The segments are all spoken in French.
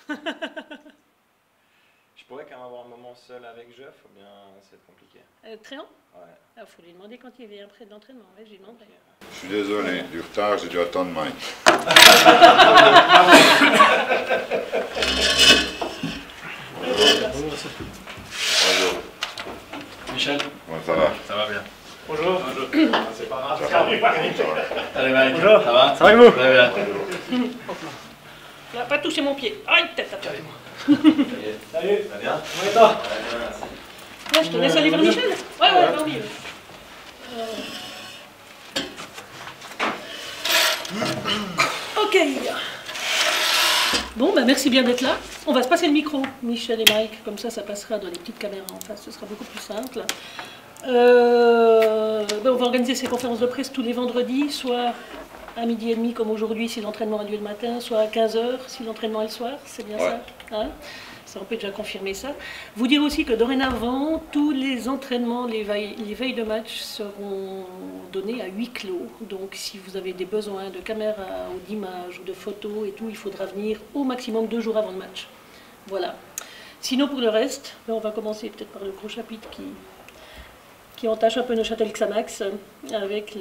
Je pourrais quand même avoir un moment seul avec Jeff, ou bien c'est compliqué. Tréant? Ouais. Il faut lui demander quand il vient après de l'entraînement. Ouais, j'y demanderai. Okay. Je suis désolé, du retard, j'ai dû attendre Mike. Bonjour. Michel? Comment ça va? Ça va bien. Bonjour. Bonjour. C'est pas grave. Allez, Mike. Bonjour. Ça va? Ça va et vous? Très bien. Il n'a pas touché mon pied. Aïe, tête à tête. Salut. Ça va bien? Comment est toi? Très bien, merci. Ouais, je te laisse aller vers Michel. Ouais, tant mieux. Ok. Bon, bah merci bien d'être là. On va se passer le micro, Michel et Mike, comme ça passera dans les petites caméras en face, ce sera beaucoup plus simple. On va organiser ces conférences de presse tous les vendredis, soit à 12h30 comme aujourd'hui si l'entraînement a lieu le matin, soit à 15h si l'entraînement est le soir, c'est bien ça, hein? Ça, on peut déjà confirmer ça. Vous dire aussi que dorénavant, tous les entraînements, les veilles de match seront donnés à huis clos. Donc si vous avez des besoins de caméras ou d'images ou de photos et tout, il faudra venir au maximum 2 jours avant le match. Voilà. Sinon pour le reste, on va commencer peut-être par le gros chapitre qui entache un peu Neuchâtel Xamax avec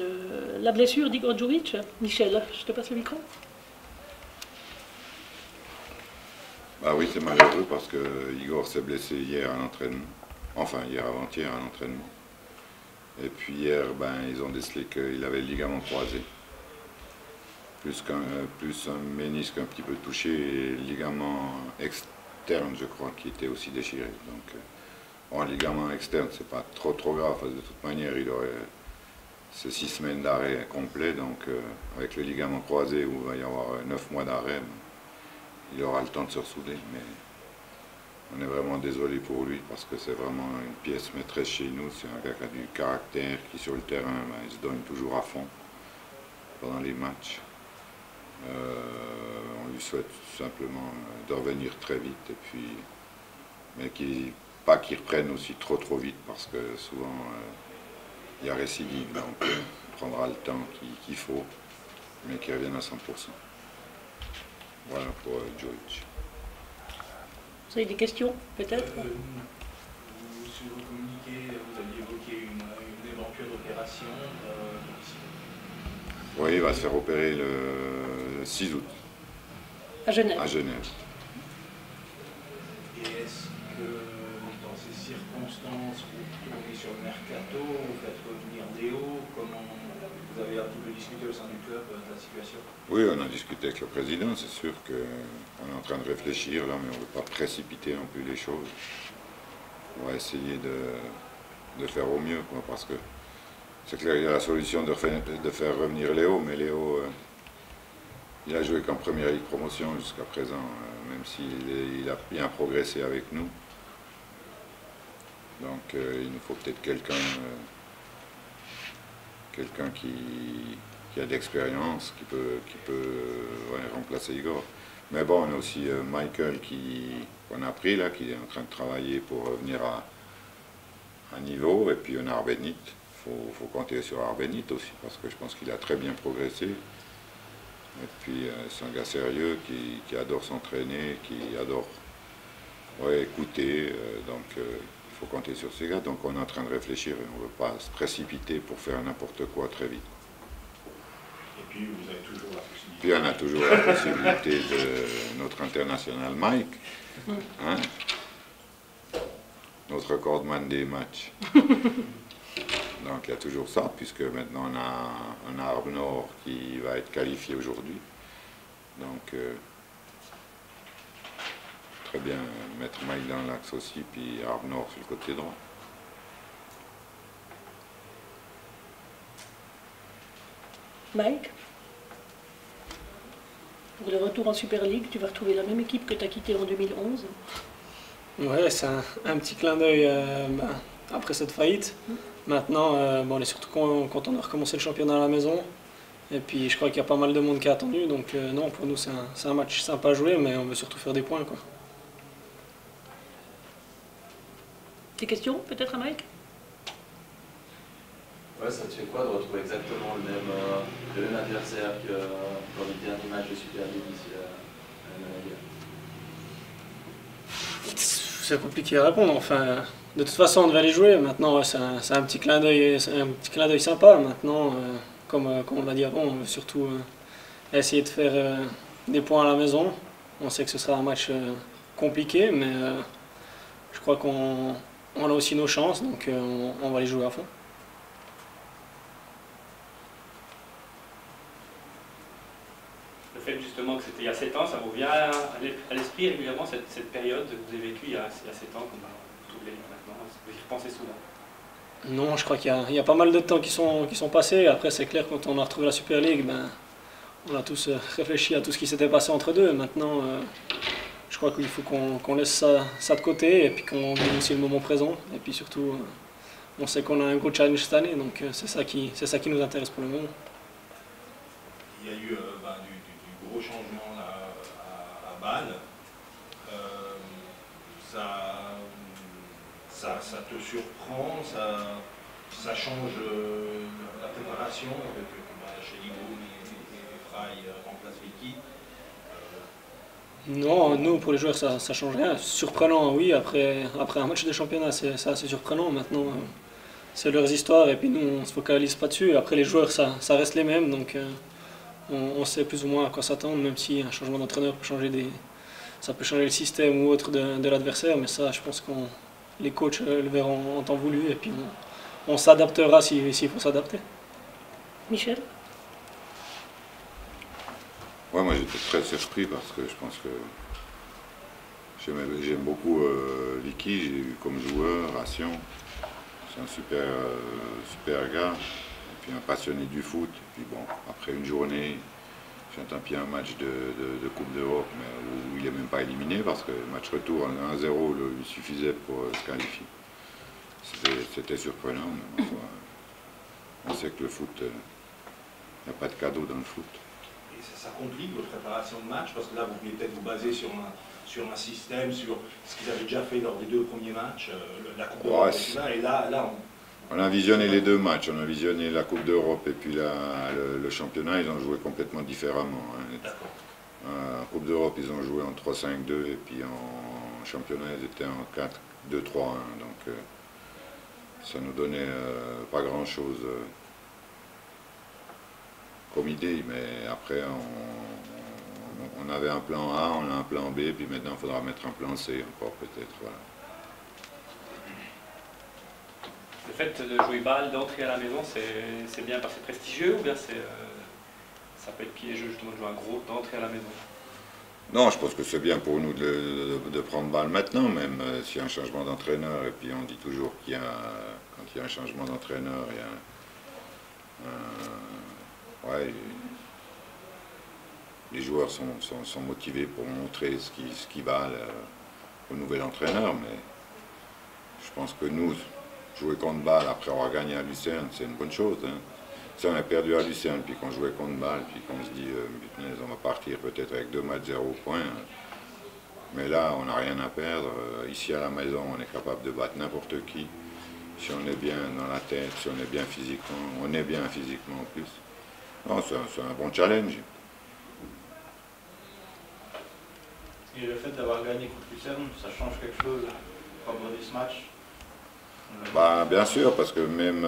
la blessure d'Igor Djuric. Michel, je te passe le micro. Bah oui, c'est malheureux parce que Igor s'est blessé hier à l'entraînement. Enfin, hier avant-hier à l'entraînement. Et puis hier, ils ont décelé qu'il avait le ligament croisé. Plus un ménisque un petit peu touché et le ligament externe, je crois, qui était aussi déchiré. Donc, le ligament externe, c'est pas trop grave. De toute manière, c'est 6 semaines d'arrêt complet. Donc, avec le ligament croisé, où il va y avoir 9 mois d'arrêt, il aura le temps de se ressouder, mais on est vraiment désolé pour lui parce que c'est vraiment une pièce maîtresse chez nous. C'est un gars qui a du caractère, qui sur le terrain, il se donne toujours à fond pendant les matchs. On lui souhaite tout simplement de revenir très vite, et puis, mais pas qu'il reprenne aussi trop vite parce que souvent il y a récidive, donc on prendra le temps qu'il faut, mais qu'il revienne à 100%. Voilà pour Djuric. Vous avez des questions, peut-être? Sur le communiqué, vous aviez évoqué une éventuelle opération. Oui, il va se faire opérer le 6 août. À Genève. À Genève. Et est-ce que dans ces circonstances, vous tournez sur le mercato, vous faites revenir Léo, comment vous avez un petit peu discuté au sein du club de la situation? Oui, on a discuté avec le président, c'est sûr qu'on est en train de réfléchir là, mais on ne veut pas précipiter non plus les choses. On va essayer de faire au mieux, quoi, parce que c'est clair, il y a la solution de faire revenir Léo, mais Léo, il a joué qu'en première ligue promotion jusqu'à présent, même s'il a bien progressé avec nous. Donc il nous faut peut-être quelqu'un qui a de l'expérience, qui peut remplacer Igor. Mais bon, on a aussi Michael qu'on a pris là, qui est en train de travailler pour revenir à niveau, et puis on a Arbenit. Il faut compter sur Arbenit aussi, parce que je pense qu'il a très bien progressé. Et puis c'est un gars sérieux qui adore s'entraîner, qui adore écouter, donc il faut compter sur ces gars. Donc on est en train de réfléchir et on ne veut pas se précipiter pour faire n'importe quoi très vite. Et puis vous avez toujours la possibilité. Puis on a toujours la possibilité de notre international Mike, hein, notre recordman des matchs. Donc il y a toujours ça, puisque maintenant on a un Arbre Nord qui va être qualifié aujourd'hui. Donc très bien mettre Mike dans l'axe aussi, puis Arbre Nord sur le côté droit. Mike, pour le retour en Super League, tu vas retrouver la même équipe que tu as quittée en 2011. Ouais, c'est un petit clin d'œil après cette faillite. Maintenant, on est surtout content de recommencer le championnat à la maison. Et puis je crois qu'il y a pas mal de monde qui a attendu. Donc non, pour nous c'est un match sympa à jouer, mais on veut surtout faire des points, quoi. Des questions peut-être à Mike? Ouais, ça te fait quoi de retrouver exactement le même adversaire que dans les derniers matchs de Super League ici à la Ligue? C'est compliqué à répondre. Enfin, de toute façon, on devait aller jouer. Maintenant, ouais, c'est un petit clin d'œil, sympa. Maintenant, comme on l'a dit avant, on veut surtout essayer de faire des points à la maison. On sait que ce sera un match compliqué, mais je crois qu'on a aussi nos chances, donc on va les jouer à fond. Le fait justement que c'était il y a 7 ans, ça vous vient à l'esprit régulièrement cette période que vous avez vécue il y a 7 ans, comme vous l'avez maintenant, vous y repensez souvent? Non, je crois qu'il y a pas mal de temps qui sont passés. Après, c'est clair, quand on a retrouvé la Super League, ben, on a tous réfléchi à tout ce qui s'était passé entre deux. Maintenant, je crois qu'il faut qu'on laisse ça de côté et puis qu'on vive aussi le moment présent. Et puis surtout, on sait qu'on a un gros challenge cette année, donc c'est ça qui nous intéresse pour le moment. Il y a eu du gros changement là, à Bâle. Ça te surprend, ça change la préparation, chez Ligoum et Fry remplace Vicky. Non, nous, pour les joueurs, ça change rien. Surprenant, oui, après un match de championnat, c'est assez surprenant. Maintenant, c'est leurs histoires et puis nous, on se focalise pas dessus. Après, les joueurs, ça reste les mêmes, donc on sait plus ou moins à quoi s'attendre, même si un changement d'entraîneur peut changer ça peut changer le système ou autre de l'adversaire, mais ça, je pense que les coachs le verront en temps voulu et puis on s'adaptera s'il faut s'adapter. Michel? Ouais, moi j'étais très surpris parce que je pense que j'aime beaucoup Vicky, j'ai eu comme joueur, Ration. C'est un super gars, et puis un passionné du foot. Et puis bon, après une journée, j'ai un match de Coupe d'Europe, mais où il n'est même pas éliminé parce que le match retour 1-0 lui suffisait pour se qualifier. C'était surprenant, mais on sait que le foot, il n'y a pas de cadeau dans le foot. Et ça complique votre préparation de match parce que là, vous pouvez peut-être vous baser sur un système, sur ce qu'ils avaient déjà fait lors des 2 premiers matchs, la Coupe d'Europe, et là, on a visionné les 2 matchs, on a visionné la Coupe d'Europe et puis le championnat, ils ont joué complètement différemment. Hein. En Coupe d'Europe, ils ont joué en 3-5-2 et puis en championnat, ils étaient en 4-2-3-1. Donc ça nous donnait pas grand-chose comme idée, mais après, on avait un plan A, on a un plan B, puis maintenant, il faudra mettre un plan C encore peut-être. Voilà. Le fait de jouer Bâle, d'entrer à la maison, c'est bien parce que c'est prestigieux ou bien ça peut être piégeux justement de jouer un gros, d'entrer à la maison? Non, je pense que c'est bien pour nous de prendre Bâle maintenant, même s'il y a un changement d'entraîneur, et puis on dit toujours quand il y a un changement d'entraîneur, il y a ouais, les joueurs sont motivés pour montrer ce qui va au nouvel entraîneur, mais je pense que nous, jouer contre Bâle après avoir gagné à Lucerne, c'est une bonne chose. Hein. Si on a perdu à Lucerne, puis qu'on jouait contre Bâle, puis qu'on se dit, on va partir peut-être avec 2 matchs 0 points. Mais là, on n'a rien à perdre. Ici à la maison, on est capable de battre n'importe qui. Si on est bien dans la tête, si on est bien physiquement, on est bien physiquement en plus. Non, c'est un bon challenge. Et le fait d'avoir gagné contre Lucerne, ça change quelque chose pour aborder ce match? Bah, bien sûr, parce que même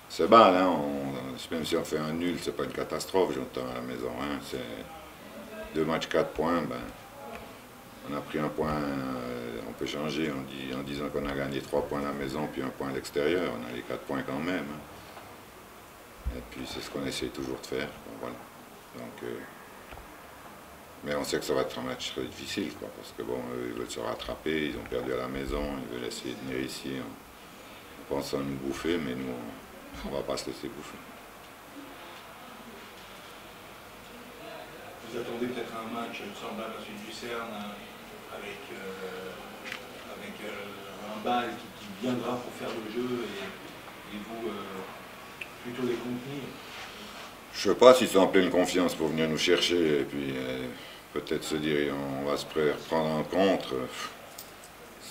c'est Bâle, hein, même si on fait un nul, c'est pas une catastrophe, j'entends à la maison. Hein, c'est 2 matchs, 4 points, ben, on a pris un point, on peut changer en disant qu'on a gagné 3 points à la maison, puis 1 point à l'extérieur, on a les 4 points quand même. Hein. Et puis c'est ce qu'on essaie toujours de faire. Bon, voilà. Donc, mais on sait que ça va être un match très difficile, quoi, parce que bon, ils veulent se rattraper, ils ont perdu à la maison, ils veulent essayer de venir ici. On pense à nous bouffer, mais nous, on ne va pas se laisser bouffer. Vous attendez peut-être un match semblable à celui du Lucerne, avec un Bâle qui viendra pour faire le jeu et vous plutôt les contenir? Je ne sais pas s'ils sont en pleine confiance pour venir nous chercher, et puis peut-être se dire on va se prendre en contre.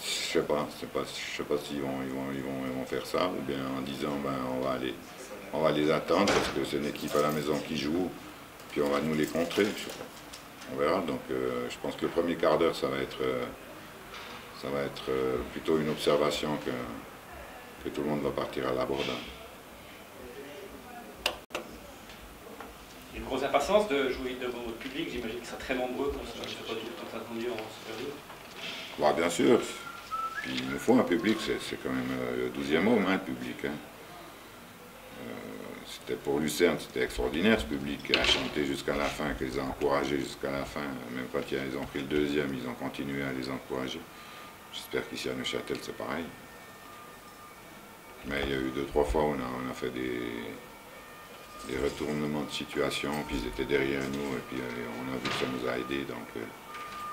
Je sais pas s'ils vont faire ça, ou bien en disant ben on va les attendre parce que c'est une équipe à la maison qui joue, puis on va nous les contrer. Je sais pas. On verra. Donc je pense que le premier quart d'heure ça va être Ça va être plutôt une observation que tout le monde va partir à l'abordage. Une grosse impatience de jouer devant votre public, j'imagine que ça sera très nombreux, comme ça ne sera pas tout le temps attendu en Super League. Bah, bien sûr, puis il nous faut un public, c'est quand même le 12e homme, hein, le public. Hein. C'était pour Lucerne, c'était extraordinaire ce public qui a chanté jusqu'à la fin, qui les a encouragés jusqu'à la fin. Même quand ils ont pris le 2e, ils ont continué à les encourager. J'espère qu'ici à Neuchâtel c'est pareil. Mais il y a eu 2-3 fois où on a fait des retournements de situation, puis ils étaient derrière nous, et puis on a vu que ça nous a aidés, donc il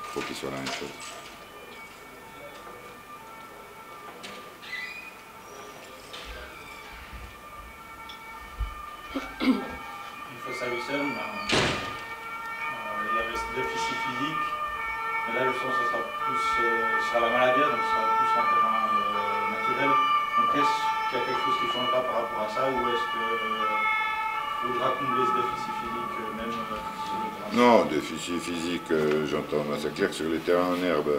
faut qu'ils soient la même chose. Face à Lucerne, il y avait ce déficit physique, mais là je sens que ça sera plus sur la maladie, donc ça sera plus un terrain naturel. Donc est-ce qu'il y a quelque chose qui changera par rapport à ça, ou est-ce qu'il faudra combler ce déficit physique même sur le terrain? Non, déficit physique, j'entends, c'est clair que sur les terrains en herbe,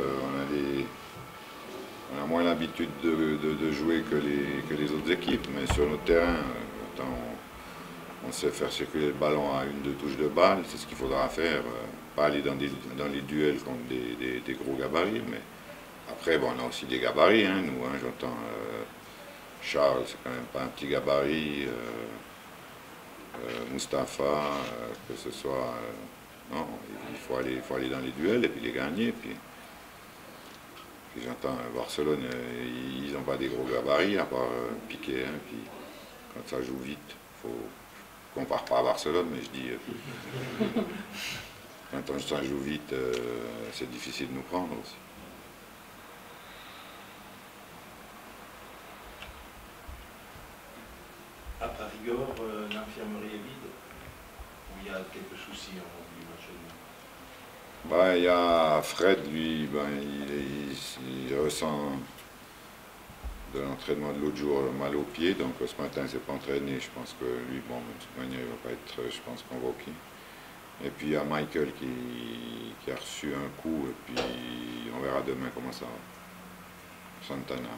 on a moins l'habitude de jouer que les autres équipes, mais sur notre terrain, on sait faire circuler le ballon à 1-2 touches de balle, c'est ce qu'il faudra faire, pas aller dans les duels contre des gros gabarits, mais après, bon, on a aussi des gabarits, hein, nous, hein, j'entends, Charles, c'est quand même pas un petit gabarit, Mustapha, que ce soit, non, il faut aller dans les duels et puis les gagner, puis j'entends, Barcelone, ils n'ont pas des gros gabarits, à part Piqué, hein, puis quand ça joue vite, je ne compare pas à Barcelone, mais je dis, quand ça joue vite, c'est difficile de nous prendre aussi. À Périgord, l'infirmerie est vide, ou il y a quelques soucis en vue du match? Bah, il y a Fred, lui, ben, il ressent de l'entraînement de l'autre jour mal au pied, donc ce matin il ne s'est pas entraîné. Je pense que lui, bon, de toute manière, il ne va pas être, je pense, convoqué. Et puis il y a Michael qui a reçu un coup, et puis on verra demain comment ça va. Santana. Ouais.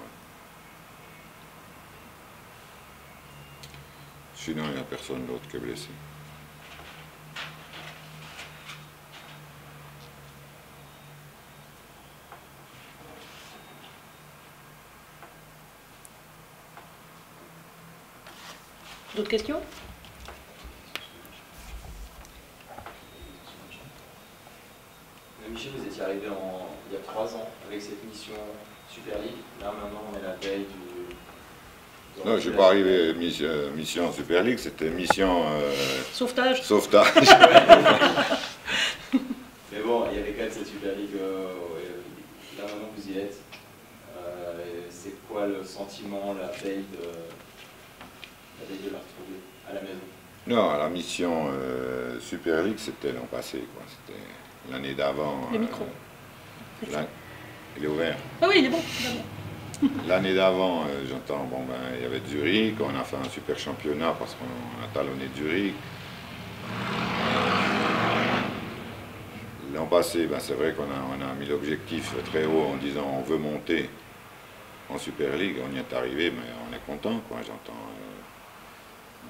Sinon, il n'y a personne d'autre qui est blessé. D'autres questions? Michel, vous étiez arrivé il y a 3 ans avec cette mission Super League. Là maintenant on est la veille du... Non, je ne suis pas arrivé mission Super League, c'était mission... Sauvetage. Sauvetage. Mais bon, il y avait quand même cette Super League, là maintenant vous y êtes. C'est quoi le sentiment la veille de la retrouver à la maison? Non, la mission Super League, c'était l'an passé, quoi. C'était l'année d'avant. Le micro. Il est ouvert. Ah oui, il est bon. L'année d'avant, j'entends, bon, ben, il y avait Zurich, on a fait un super championnat parce qu'on a talonné Zurich. L'an passé, ben, c'est vrai qu'on a mis l'objectif très haut en disant on veut monter en Super League. On y est arrivé, mais on est content, quoi. J'entends.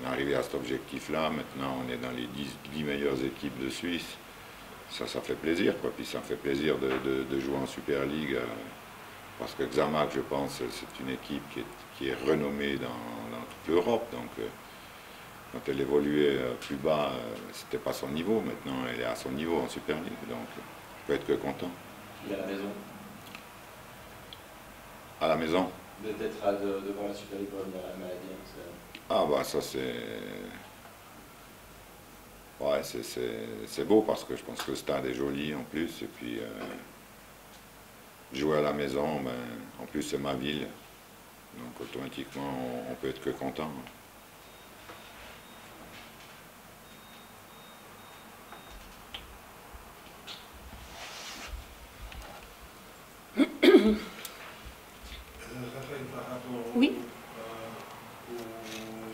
On est arrivé à cet objectif-là. Maintenant, on est dans les 10 meilleures équipes de Suisse. Ça fait plaisir, quoi. Puis ça fait plaisir de jouer en Super League. Parce que Xamax, je pense, c'est une équipe qui est renommée dans toute l'Europe. Donc, quand elle évoluait plus bas, c'était pas son niveau. Maintenant, elle est à son niveau en Super League. Donc, je peux être que content. Et à la maison? À la maison? Peut-être devant la Super League pour revenir à la maladie. Ah bah ça c'est... Ouais, c'est beau parce que je pense que le stade est joli en plus. Et puis jouer à la maison, ben, en plus c'est ma ville. Donc automatiquement on peut être que content. Raphaël, par rapport Oui.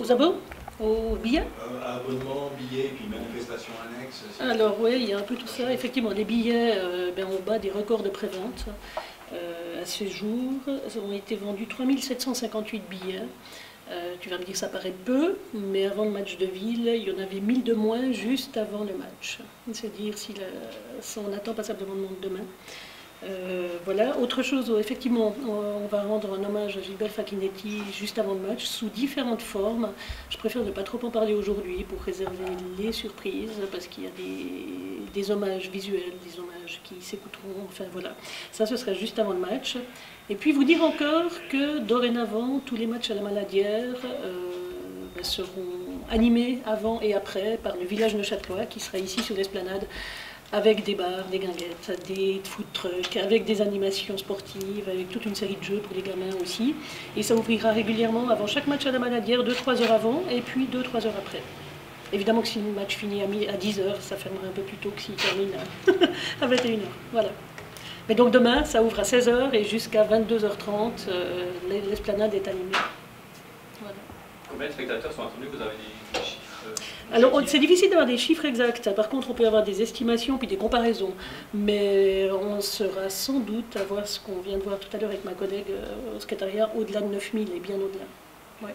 Aux abos? Aux billets? Abonnement, billets, puis manifestations annexes. Alors oui, il y a un peu tout ça. Effectivement, les billets, on bat des records de prévente. à ce jour, ont été vendus 3758 billets. Tu vas me dire que ça paraît peu, mais avant le match de ville, il y en avait 1000 de moins juste avant le match. C'est-à-dire si on attend passablement de monde demain. Voilà, autre chose, effectivement, on va rendre un hommage à Gilbert Facchinetti juste avant le match, sous différentes formes. Je préfère ne pas trop en parler aujourd'hui pour réserver les surprises, parce qu'il y a des hommages visuels, des hommages qui s'écouteront, enfin voilà. Ça, ce sera juste avant le match. Et puis vous dire encore que dorénavant, tous les matchs à la Maladière seront animés avant et après par le village neuchâtelois, qui sera ici sur l'esplanade, avec des bars, des guinguettes, des food trucks, avec des animations sportives, avec toute une série de jeux pour les gamins aussi. Et ça ouvrira régulièrement avant chaque match à la Maladière, 2-3 heures avant, et puis 2-3 heures après. Évidemment que si le match finit à 10 heures, ça fermera un peu plus tôt que s'il termine à 21 heures. Voilà. Mais donc demain, ça ouvre à 16 heures et jusqu'à 22h30, l'esplanade est animée. Voilà. Combien de spectateurs sont attendus? Vous avez des chiffres? Alors, c'est difficile d'avoir des chiffres exacts. Par contre, on peut avoir des estimations puis des comparaisons. Mais on sera sans doute à voir ce qu'on vient de voir tout à l'heure avec ma collègue au secrétariat, au-delà de 9000 et bien au-delà. Ouais.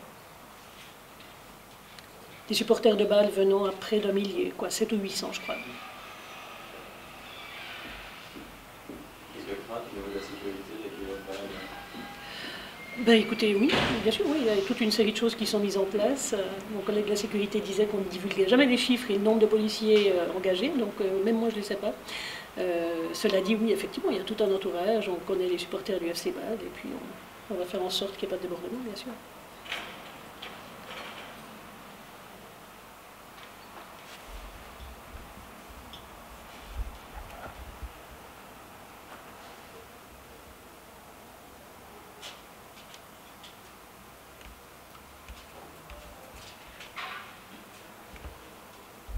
Des supporters de Bâle venant à près d'un millier, quoi, 700 ou 800, je crois. Qu'est-ce que craint au niveau de la sécurité avec les autres balades? Ben écoutez, oui, bien sûr, oui, il y a toute une série de choses qui sont mises en place. Mon collègue de la sécurité disait qu'on ne divulguait jamais les chiffres et le nombre de policiers engagés, donc même moi je ne le sais pas. Cela dit, oui, effectivement, il y a tout un entourage, on connaît les supporters du FC Bâle et puis on va faire en sorte qu'il n'y ait pas de débordement, bien sûr.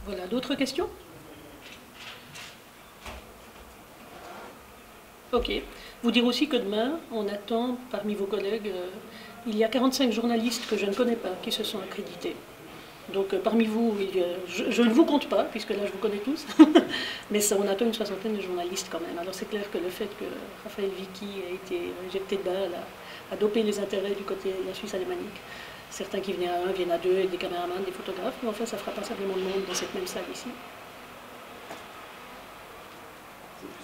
Voilà, d'autres questions? Ok. Vous dire aussi que demain, on attend parmi vos collègues, il y a 45 journalistes que je ne connais pas qui se sont accrédités. Donc parmi vous, je ne vous compte pas, puisque là je vous connais tous, mais ça, on attend une soixantaine de journalistes quand même. Alors c'est clair que le fait que Raphaël Vicky ait été éjecté de Bâle a dopé les intérêts du côté de la Suisse alémanique. Certains qui venaient à 1 viennent à 2, avec des caméramans, des photographes, mais enfin ça fera passablement de monde dans cette même salle ici.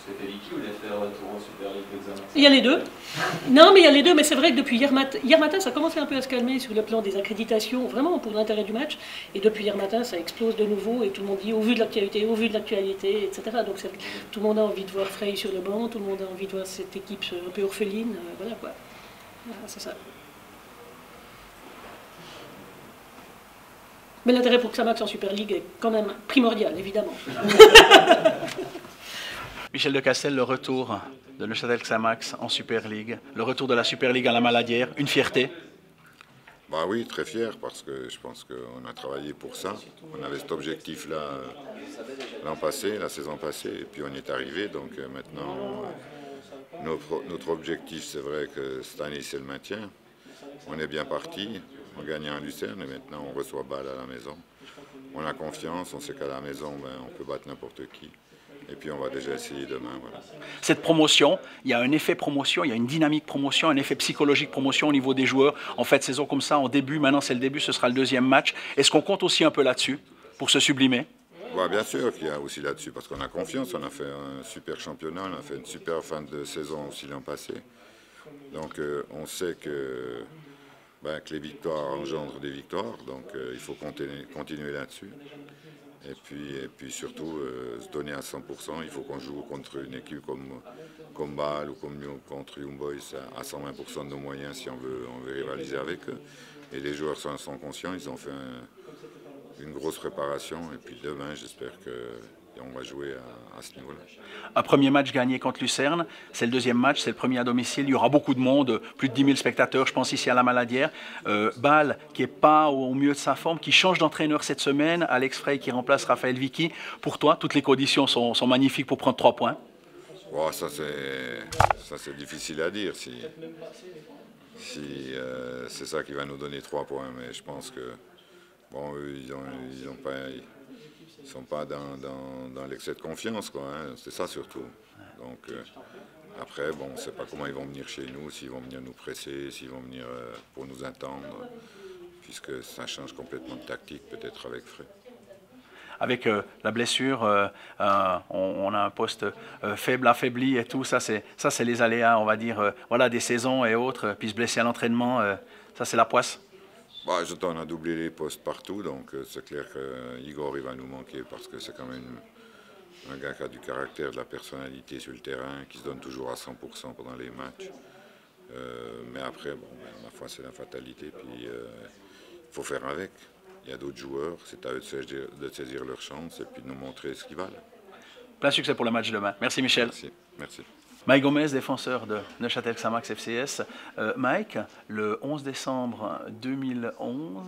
C'est plus Vicky ou les faire retour en Super League d'examen? Il y a les deux. Non, mais il y a les deux, mais c'est vrai que depuis hier matin, ça a commencé un peu à se calmer sur le plan des accréditations, vraiment pour l'intérêt du match, et depuis hier matin, ça explose de nouveau, et tout le monde dit au vu de l'actualité, etc. Donc tout le monde a envie de voir Frey sur le banc, tout le monde a envie de voir cette équipe un peu orpheline, voilà quoi. Voilà, c'est ça. Mais l'intérêt pour Xamax en Super League est quand même primordial, évidemment. Michel de Castel, le retour de Neuchâtel Xamax en Super League, le retour de la Super League à la Maladière, une fierté? Bah oui, très fier, parce que je pense qu'on a travaillé pour ça. On avait cet objectif-là l'an passé, la saison passée, et puis on y est arrivé. Donc maintenant, notre objectif, c'est vrai que cette année, c'est le maintien. On est bien parti, on gagne à Lucerne, et maintenant on reçoit Bâle à la maison. On a confiance, on sait qu'à la maison, on peut battre n'importe qui. Et puis on va déjà essayer demain. Voilà. Cette promotion, il y a un effet promotion, il y a une dynamique promotion, un effet psychologique promotion au niveau des joueurs. En fait, saison comme ça, en début, maintenant c'est le début, ce sera le deuxième match. Est-ce qu'on compte aussi un peu là-dessus pour se sublimer? Ouais, bien sûr qu'il y a aussi là-dessus, parce qu'on a confiance. On a fait un super championnat, on a fait une super fin de saison aussi l'an passé. Donc on sait que les victoires engendrent des victoires, donc il faut continuer là-dessus. Et puis surtout se donner à 100%. Il faut qu'on joue contre une équipe comme Bâle ou contre Young Boys à 120% de nos moyens si on veut rivaliser avec eux. Et les joueurs sont conscients, ils ont fait une grosse préparation. Et puis demain, j'espère qu'on va jouer à ce niveau-là. Un premier match gagné contre Lucerne, c'est le deuxième match, c'est le premier à domicile. Il y aura beaucoup de monde, plus de 10 000 spectateurs, je pense ici à la Maladière. Bâle, qui n'est pas au mieux de sa forme, qui change d'entraîneur cette semaine. Alex Frey qui remplace Raphaël Vicky. Pour toi, toutes les conditions sont magnifiques pour prendre 3 points. Oh, ça c'est difficile à dire. Si c'est ça qui va nous donner 3 points. Mais je pense que eux, ils ne sont pas dans l'excès de confiance, quoi, hein. C'est ça surtout. Donc Après, bon, on ne sait pas comment ils vont venir chez nous, s'ils vont venir nous presser, s'ils vont venir pour nous attendre, puisque ça change complètement de tactique, peut-être avec Frey. Avec la blessure, on a un poste faible, affaibli et tout. Ça, c'est les aléas, on va dire, voilà, des saisons et autres. Puis se blesser à l'entraînement, ça, c'est la poisse. Bah, on a doublé les postes partout, donc c'est clair que Igor il va nous manquer parce que c'est quand même un gars qui a du caractère, de la personnalité sur le terrain, qui se donne toujours à 100% pendant les matchs. Mais après, bon, ma foi, c'est la fatalité, puis il faut faire avec. Il y a d'autres joueurs, c'est à eux de saisir leur chance et puis de nous montrer ce qu'ils valent. Plein succès pour le match demain. Merci Michel. Merci. Merci. Mike Gomez, défenseur de Neuchâtel Xamax FCS. Mike, le 11 décembre 2011,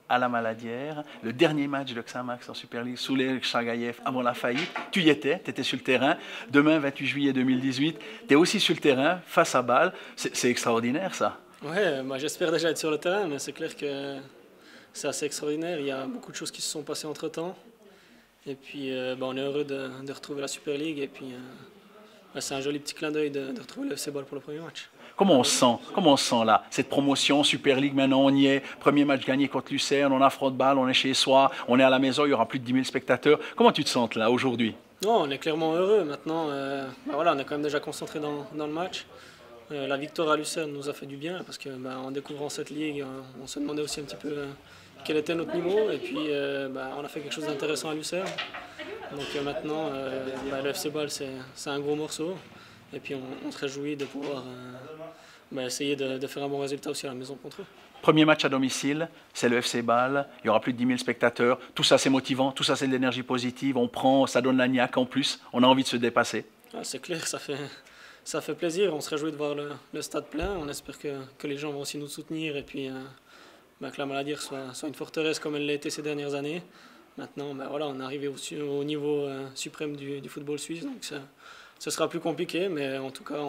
à la Maladière, le dernier match de Xamax en Super League sous l'Eric Chagaïev avant la faillite, tu y étais, tu étais sur le terrain. Demain, 28 juillet 2018, tu es aussi sur le terrain, face à Bâle. C'est extraordinaire ça. Ouais, moi j'espère déjà être sur le terrain, mais c'est clair que c'est assez extraordinaire. Il y a beaucoup de choses qui se sont passées entre-temps. Et puis on est heureux de retrouver la Super League. Et puis c'est un joli petit clin d'œil de retrouver le FC Bâle pour le premier match. Comment on se sent là, cette promotion Super League, maintenant on y est, premier match gagné contre Lucerne, on affronte Bâle, on est chez soi, on est à la maison, il y aura plus de 10 000 spectateurs. Comment tu te sens là aujourd'hui? Non, on est clairement heureux maintenant. Voilà, on est quand même déjà concentré dans le match. La victoire à Lucerne nous a fait du bien parce que en découvrant cette ligue, on se demandait aussi un petit peu quel était notre niveau. Et puis on a fait quelque chose d'intéressant à Lucerne. Donc maintenant, le FC Bâle, c'est un gros morceau. Et puis on se réjouit de pouvoir essayer de faire un bon résultat aussi à la maison contre eux. Premier match à domicile, c'est le FC Bâle, il y aura plus de 10 000 spectateurs. Tout ça c'est motivant, tout ça c'est de l'énergie positive, on prend, ça donne la niaque en plus, on a envie de se dépasser. Ah, c'est clair, ça fait plaisir, on se réjouit de voir le stade plein, on espère que les gens vont aussi nous soutenir et puis que la Maladière soit une forteresse comme elle l'a été ces dernières années. Maintenant, voilà, on est arrivé au niveau suprême du football suisse, donc ce sera plus compliqué, mais en tout cas,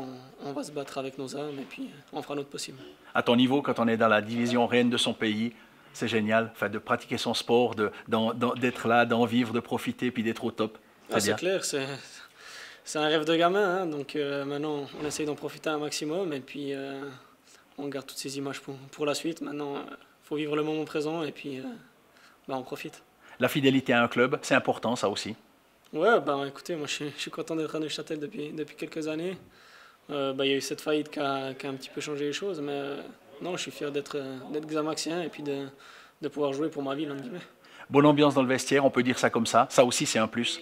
on va se battre avec nos âmes et puis on fera notre possible. À ton niveau, quand on est dans la division reine de son pays, c'est génial, de pratiquer son sport, d'être là, d'en vivre, de profiter, puis d'être au top. C'est clair, c'est un rêve de gamin, hein, donc maintenant on essaye d'en profiter un maximum et puis on garde toutes ces images pour la suite. Maintenant, il faut vivre le moment présent et puis on profite. La fidélité à un club, c'est important ça aussi. Ouais, écoutez, moi je suis content d'être à Neuchâtel depuis quelques années. Il y a eu cette faillite qui a un petit peu changé les choses, mais non, je suis fier d'être Xamaxien et puis de pouvoir jouer pour ma ville, entre guillemets. Bonne ambiance dans le vestiaire, on peut dire ça comme ça aussi c'est un plus.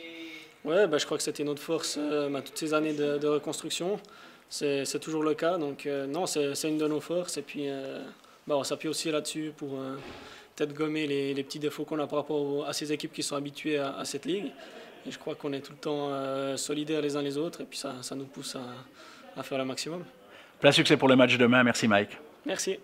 Ouais, je crois que c'était notre force toutes ces années de reconstruction. C'est toujours le cas, donc non, c'est une de nos forces et puis on s'appuie aussi là-dessus pour peut-être gommer les petits défauts qu'on a par rapport à ces équipes qui sont habituées à cette ligue. Et je crois qu'on est tout le temps solidaires les uns les autres et puis ça nous pousse à faire le maximum. Plein succès pour le match demain, merci Mike. Merci.